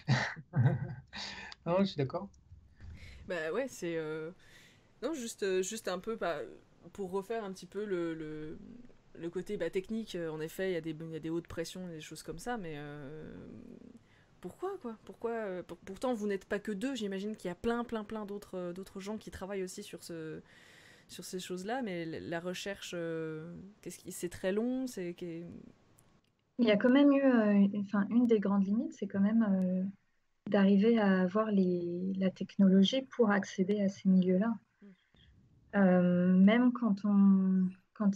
Non, je suis d'accord. Bah ouais, c'est... Non, juste un peu, pour refaire un petit peu le côté technique, en effet, il y a des hautes pressions, des choses comme ça, mais pourquoi, quoi? Pourquoi pourtant, vous n'êtes pas que deux, j'imagine qu'il y a plein d'autres gens qui travaillent aussi sur ces choses-là, mais la recherche, c'est très long, Il y a quand même eu, une des grandes limites, c'est quand même d'arriver à avoir la technologie pour accéder à ces milieux-là. Même quand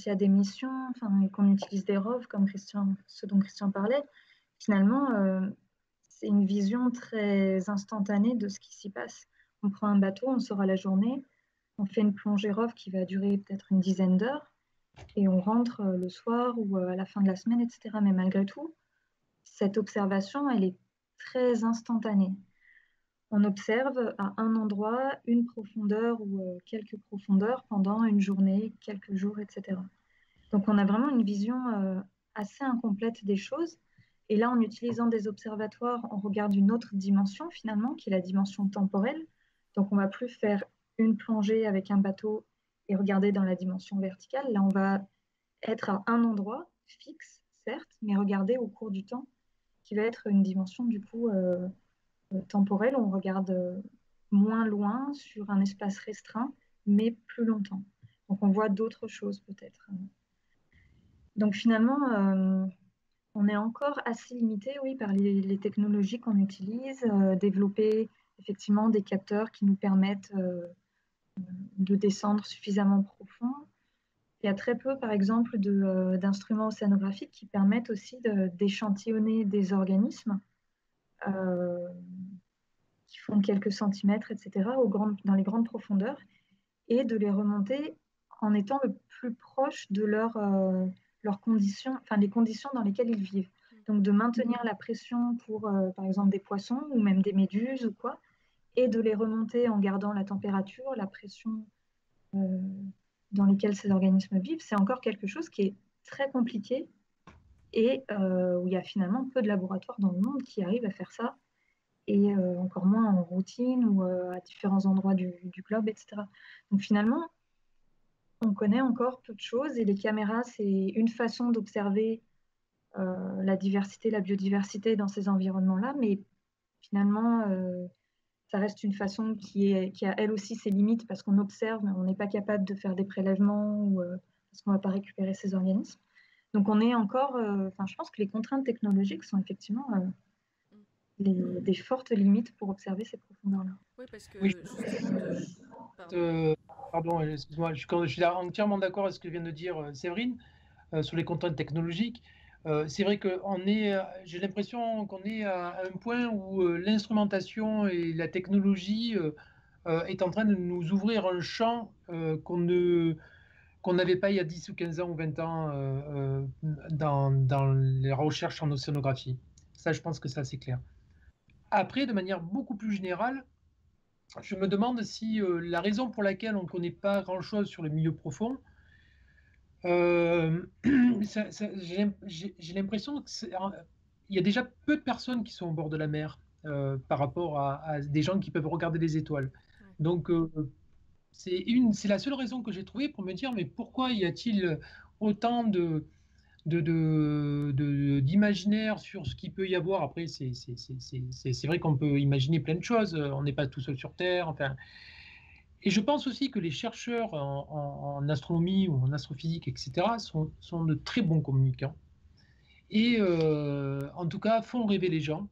il y a des missions, et qu'on utilise des ROV, comme ce dont Christian parlait, finalement, c'est une vision très instantanée de ce qui s'y passe. On prend un bateau, on sort à la journée, on fait une plongée ROV qui va durer peut-être une dizaine d'heures, et on rentre le soir ou à la fin de la semaine, etc. Mais malgré tout, cette observation, elle est très instantanée. On observe à un endroit une profondeur ou quelques profondeurs pendant une journée, quelques jours, etc. Donc on a vraiment une vision assez incomplète des choses. Et là, en utilisant des observatoires, on regarde une autre dimension finalement, qui est la dimension temporelle. Donc on ne va plus faire une plongée avec un bateau et regarder dans la dimension verticale. Là, on va être à un endroit fixe, certes, mais regarder au cours du temps, qui va être une dimension du coup temporelle. On regarde moins loin sur un espace restreint, mais plus longtemps. Donc on voit d'autres choses peut-être. Donc finalement, on est encore assez limité, oui, par les technologies qu'on utilise, développer effectivement des capteurs qui nous permettent de descendre suffisamment profond. Il y a très peu, par exemple, d'instruments océanographiques qui permettent aussi d'échantillonner des organismes qui font quelques centimètres, etc., dans les grandes profondeurs, et de les remonter en étant le plus proche de leurs conditions, les conditions dans lesquelles ils vivent. Donc de maintenir la pression pour, par exemple, des poissons ou même des méduses ou quoi, et de les remonter en gardant la température, la pression dans lesquelles ces organismes vivent, c'est encore quelque chose qui est très compliqué et où il y a finalement peu de laboratoires dans le monde qui arrivent à faire ça, et encore moins en routine ou à différents endroits du globe, etc. Donc finalement, on connaît encore peu de choses et les caméras, c'est une façon d'observer la diversité, la biodiversité dans ces environnements-là, mais finalement, ça reste une façon qui a elle aussi ses limites parce qu'on observe, mais on n'est pas capable de faire des prélèvements ou parce qu'on ne va pas récupérer ces organismes. Donc on est encore, je pense que les contraintes technologiques sont effectivement des fortes limites pour observer ces profondeurs-là. Oui, parce que Oui, justement Pardon. pardon, excuse-moi, je suis entièrement d'accord avec ce que vient de dire Séverine sur les contraintes technologiques. C'est vrai que j'ai l'impression qu'on est à un point où l'instrumentation et la technologie est en train de nous ouvrir un champ qu'on n'avait pas il y a 10 ou 15 ans ou 20 ans dans les recherches en océanographie. Ça, je pense que c'est assez clair. Après, de manière beaucoup plus générale, je me demande si la raison pour laquelle on ne connaît pas grand-chose sur le milieu profond, j'ai l'impression qu'il y a déjà peu de personnes qui sont au bord de la mer par rapport à des gens qui peuvent regarder les étoiles. Ouais. Donc, c'est la seule raison que j'ai trouvée pour me dire, mais pourquoi y a-t-il autant d'imaginaire sur ce qu'il peut y avoir? Après, c'est vrai qu'on peut imaginer plein de choses. On n'est pas tout seul sur Terre. Enfin, Et je pense aussi que les chercheurs en astronomie ou en astrophysique, etc., sont de très bons communicants. Et en tout cas, font rêver les gens.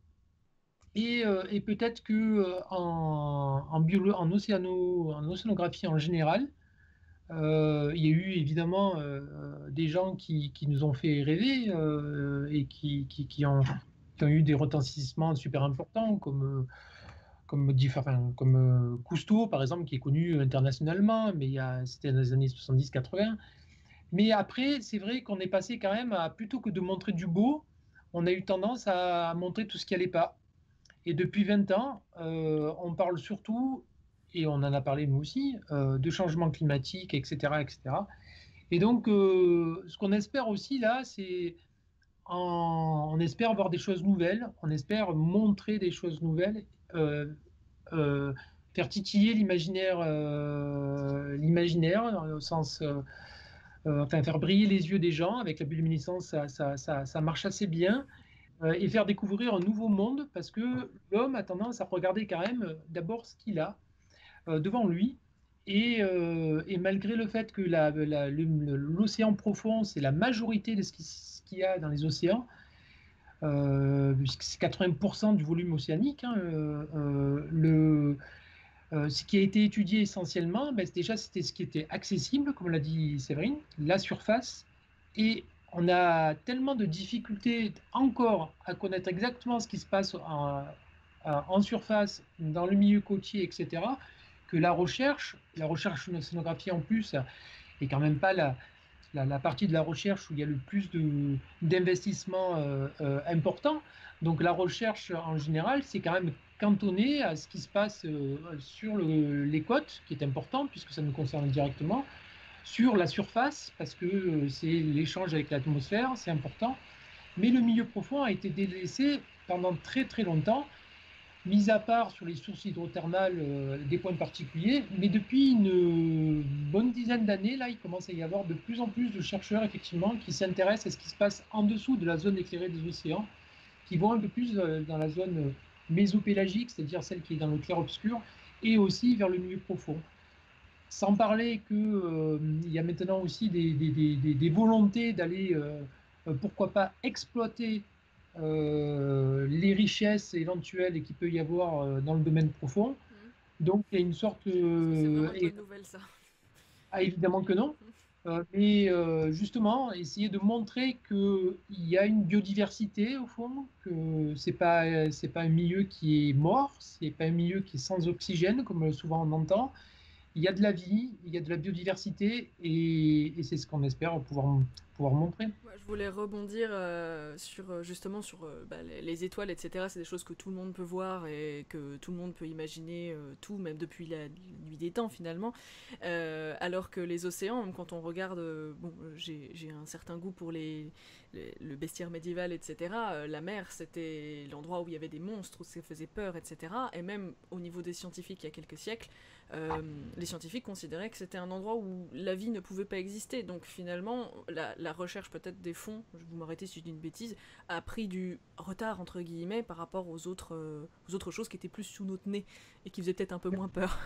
Et peut-être que en océanographie en général, il y a eu évidemment des gens qui nous ont fait rêver et qui ont eu des retentissements super importants, comme Cousteau, par exemple, qui est connu internationalement, mais c'était dans les années 70-80. Mais après, c'est vrai qu'on est passé quand même à, plutôt que de montrer du beau, on a eu tendance à montrer tout ce qui n'allait pas. Et depuis 20 ans, on parle surtout, et on en a parlé nous aussi, de changement climatique, etc., etc. Et donc, ce qu'on espère aussi là, c'est on espère voir des choses nouvelles, on espère montrer des choses nouvelles, euh, euh, faire titiller l'imaginaire, au sens, enfin faire briller les yeux des gens avec la bioluminescence, ça marche assez bien, et faire découvrir un nouveau monde parce que l'homme a tendance à regarder quand même d'abord ce qu'il a devant lui. Et malgré le fait que l'océan profond, c'est la majorité de ce qu'il y a dans les océans, puisque c'est 80% du volume océanique, hein, ce qui a été étudié essentiellement, ben, déjà c'était ce qui était accessible, comme l'a dit Séverine, la surface. Et on a tellement de difficultés encore à connaître exactement ce qui se passe en surface, dans le milieu côtier, etc., que la recherche en océanographie en plus, est quand même pas la partie de la recherche où il y a le plus d'investissements importants. Donc la recherche en général, c'est quand même cantonné à ce qui se passe sur les côtes, qui est important puisque ça nous concerne directement, sur la surface, parce que c'est l'échange avec l'atmosphère, c'est important. Mais le milieu profond a été délaissé pendant très très longtemps, mis à part sur les sources hydrothermales des points particuliers. Mais depuis une bonne dizaine d'années, là, il commence à y avoir de plus en plus de chercheurs, effectivement, qui s'intéressent à ce qui se passe en dessous de la zone éclairée des océans, qui vont un peu plus dans la zone mésopélagique, c'est-à-dire celle qui est dans le clair-obscur, et aussi vers le milieu profond. Sans parler qu'il y a maintenant aussi des volontés d'aller, pourquoi pas, exploiter les richesses éventuelles qu'il peut y avoir dans le domaine profond. Donc il y a une sorte... C'est vraiment une bonne nouvelle, ça. Ah, évidemment que non. Mais justement, essayer de montrer qu'il y a une biodiversité au fond, que c'est pas un milieu qui est mort, c'est pas un milieu qui est sans oxygène, comme souvent on entend. Il y a de la vie, il y a de la biodiversité, et c'est ce qu'on espère pouvoir montrer. Ouais, je voulais rebondir justement sur les étoiles, etc. C'est des choses que tout le monde peut voir et que tout le monde peut imaginer tout, même depuis la nuit des temps finalement. Alors que les océans, quand on regarde, bon, j'ai un certain goût pour le bestiaire médiéval, etc. La mer, c'était l'endroit où il y avait des monstres, où ça faisait peur, etc. Et même au niveau des scientifiques, il y a quelques siècles, les scientifiques considéraient que c'était un endroit où la vie ne pouvait pas exister. Donc finalement, la recherche peut-être des fonds, vous m'arrêtez si je dis une bêtise, a pris du retard entre guillemets par rapport aux autres choses qui étaient plus sous notre nez et qui faisaient peut-être un peu moins peur.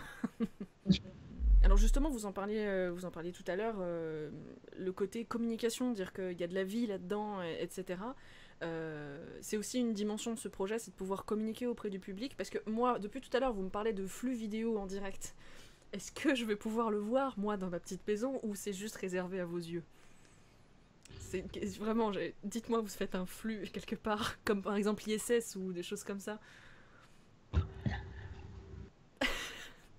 Alors justement, vous en parliez tout à l'heure, le côté communication, dire qu'il y a de la vie là-dedans, etc. C'est aussi une dimension de ce projet, c'est de pouvoir communiquer auprès du public, parce que moi, depuis tout à l'heure, vous me parlez de flux vidéo en direct. Est-ce que je vais pouvoir le voir, moi, dans ma petite maison, ou c'est juste réservé à vos yeux? Vraiment, dites-moi, vous faites un flux quelque part, comme par exemple ISS ou des choses comme ça.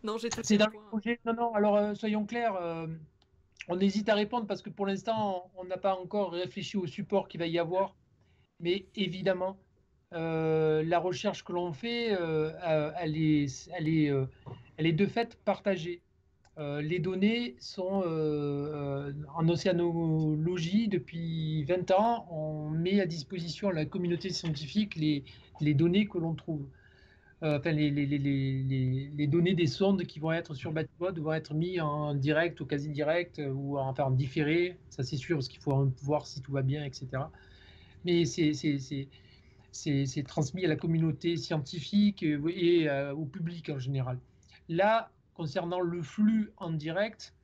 Non, j'ai tout C'est dans le le point. projet. Non, non, alors soyons clairs, on hésite à répondre parce que pour l'instant, on n'a pas encore réfléchi au support qu'il va y avoir. Mais évidemment, la recherche que l'on fait, elle est de fait partagée. Les données sont en océanologie depuis 20 ans. On met à disposition à la communauté scientifique les données que l'on trouve. Enfin, les données des sondes qui vont être sur BattleBot vont être mis en direct ou quasi direct ou en différé. Ça, c'est sûr, parce qu'il faut voir si tout va bien, etc. Mais c'est transmis à la communauté scientifique et au public en général. Là, concernant le flux en direct,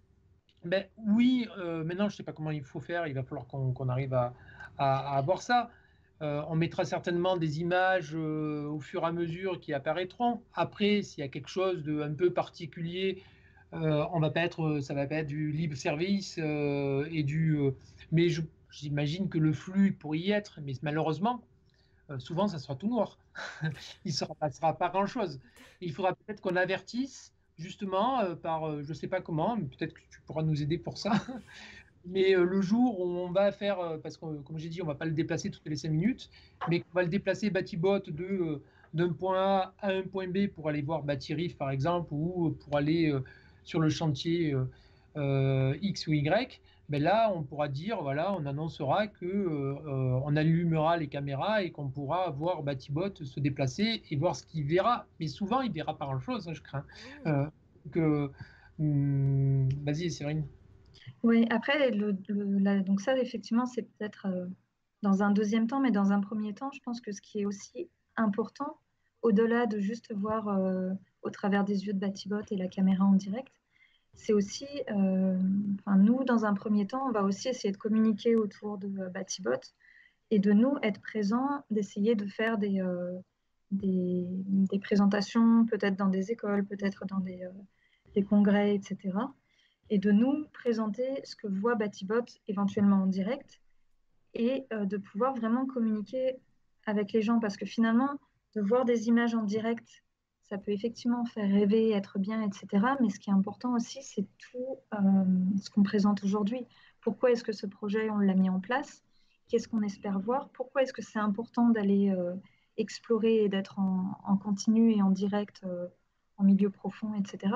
ben oui, maintenant je ne sais pas comment il faut faire, il va falloir qu'on arrive à avoir ça. On mettra certainement des images au fur et à mesure qui apparaîtront. Après, s'il y a quelque chose de un peu particulier, ça va pas être du libre service mais j'imagine que le flux pourrait y être, mais malheureusement, souvent ça sera tout noir. Il ne se passera pas grand-chose. Il faudra peut-être qu'on avertisse justement je ne sais pas comment, mais peut-être que tu pourras nous aider pour ça. Mais le jour où on va faire, parce que comme j'ai dit, on ne va pas le déplacer toutes les 5 minutes, mais qu'on va le déplacer Batibot d'un point A à un point B pour aller voir Batirif par exemple, ou pour aller sur le chantier X ou Y, ben là on pourra dire, voilà, on annoncera que on allumera les caméras et qu'on pourra voir Batibot se déplacer et voir ce qu'il verra. Mais souvent il verra pas grand-chose, hein, je crains. Que, vas-y, Cyrine. Oui, après, donc ça, effectivement, c'est peut-être dans un deuxième temps, mais dans un premier temps, je pense que ce qui est aussi important, au-delà de juste voir au travers des yeux de Batibot et la caméra en direct, c'est aussi, enfin, nous, dans un premier temps, on va aussi essayer de communiquer autour de Batibot et de nous être présents, d'essayer de faire des présentations, peut-être dans des écoles, peut-être dans des congrès, etc. Et de nous présenter ce que voit Batibot éventuellement en direct et de pouvoir vraiment communiquer avec les gens parce que finalement, de voir des images en direct, ça peut effectivement faire rêver, être bien, etc. Mais ce qui est important aussi, c'est tout ce qu'on présente aujourd'hui. Pourquoi est-ce que ce projet, on l'a mis en place? Qu'est-ce qu'on espère voir? Pourquoi est-ce que c'est important d'aller explorer et d'être en continu et en direct, en milieu profond, etc.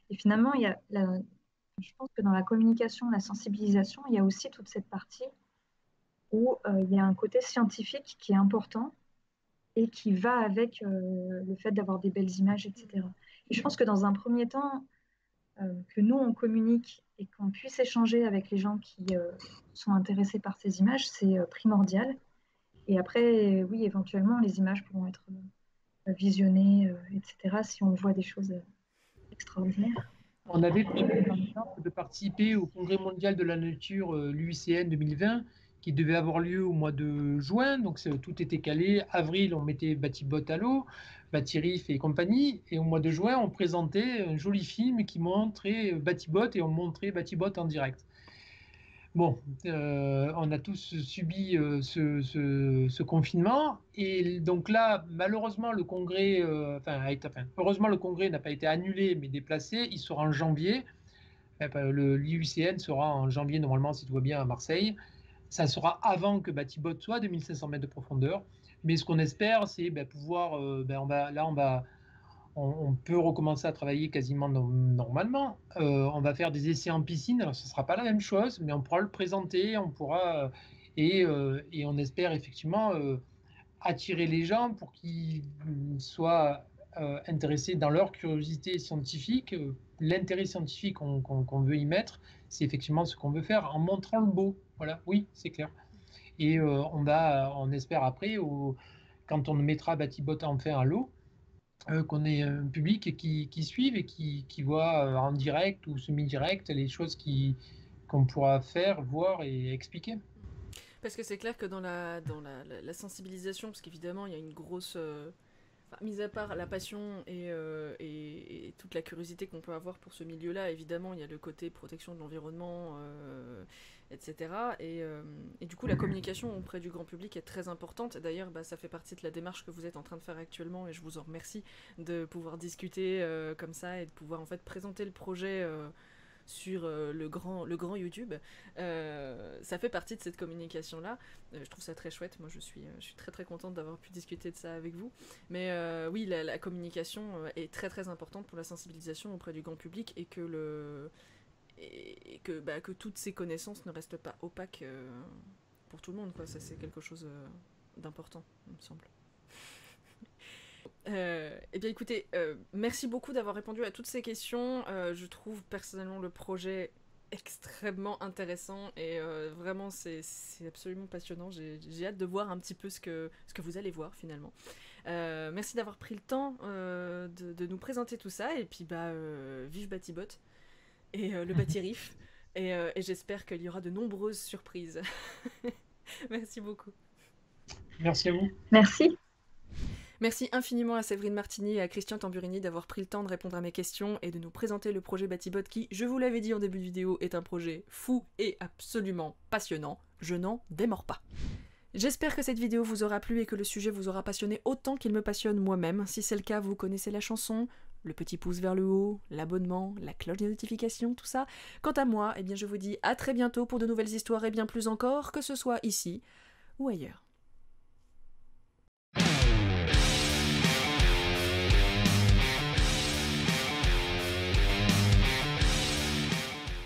Et finalement, je pense que dans la communication, la sensibilisation, il y a aussi toute cette partie où il y a un côté scientifique qui est important et qui va avec le fait d'avoir des belles images, etc. Et je pense que dans un premier temps, que nous, on communique et qu'on puisse échanger avec les gens qui sont intéressés par ces images, c'est primordial. Et après, oui, éventuellement, les images pourront être visionnées, etc., si on voit des choses extraordinaires. On avait prévu, par exemple, de participer au Congrès mondial de la nature, l'UICN 2020, qui devait avoir lieu au mois de juin. Donc, tout était calé. Avril, on mettait Batibot à l'eau, Batirif et compagnie. Et au mois de juin, on présentait un joli film qui montrait Batibot et on montrait Batibot en direct. Bon, on a tous subi ce confinement et donc là, malheureusement, le congrès, heureusement, le congrès n'a pas été annulé mais déplacé. Il sera en janvier. L'IUCN sera en janvier normalement, si tout va bien, à Marseille. Ça sera avant que Batibot soit 2500 mètres de profondeur. Mais ce qu'on espère, c'est pouvoir, on peut recommencer à travailler quasiment normalement. On va faire des essais en piscine. Alors, ce ne sera pas la même chose, mais on pourra le présenter, et on espère effectivement attirer les gens pour qu'ils soient intéressés dans leur curiosité scientifique. L'intérêt scientifique qu'on veut y mettre, c'est effectivement ce qu'on veut faire en montrant le beau. Voilà, oui, c'est clair. Et on espère après, quand on mettra Batibot enfin à l'eau, qu'on ait un public qui suive et qui voit en direct ou semi-direct les choses qu'on pourra faire, voir et expliquer. Parce que c'est clair que dans la sensibilisation, parce qu'évidemment il y a une grosse... mis à part la passion et toute la curiosité qu'on peut avoir pour ce milieu-là, évidemment il y a le côté protection de l'environnement, etc. Et du coup la communication auprès du grand public est très importante. D'ailleurs ça fait partie de la démarche que vous êtes en train de faire actuellement et je vous en remercie de pouvoir discuter comme ça et de pouvoir en fait présenter le projet sur le grand YouTube. Ça fait partie de cette communication-là. Je trouve ça très chouette. Moi, je suis très très contente d'avoir pu discuter de ça avec vous. Mais oui, la communication est très très importante pour la sensibilisation auprès du grand public et que toutes ces connaissances ne restent pas opaques pour tout le monde, quoi. Ça, c'est quelque chose d'important, il me semble. Eh bien écoutez, merci beaucoup d'avoir répondu à toutes ces questions. Je trouve personnellement le projet extrêmement intéressant et vraiment c'est absolument passionnant. J'ai hâte de voir un petit peu ce que vous allez voir finalement. Merci d'avoir pris le temps de nous présenter tout ça, et puis vive Batibot et le Batirif, et j'espère qu'il y aura de nombreuses surprises. Merci beaucoup. Merci à vous. Merci. Merci infiniment à Séverine Martini et à Christian Tamburini d'avoir pris le temps de répondre à mes questions et de nous présenter le projet Batibot qui, je vous l'avais dit en début de vidéo, est un projet fou et absolument passionnant. Je n'en démords pas. J'espère que cette vidéo vous aura plu et que le sujet vous aura passionné autant qu'il me passionne moi-même. Si c'est le cas, vous connaissez la chanson, le petit pouce vers le haut, l'abonnement, la cloche de notification, tout ça. Quant à moi, eh bien je vous dis à très bientôt pour de nouvelles histoires et bien plus encore, que ce soit ici ou ailleurs.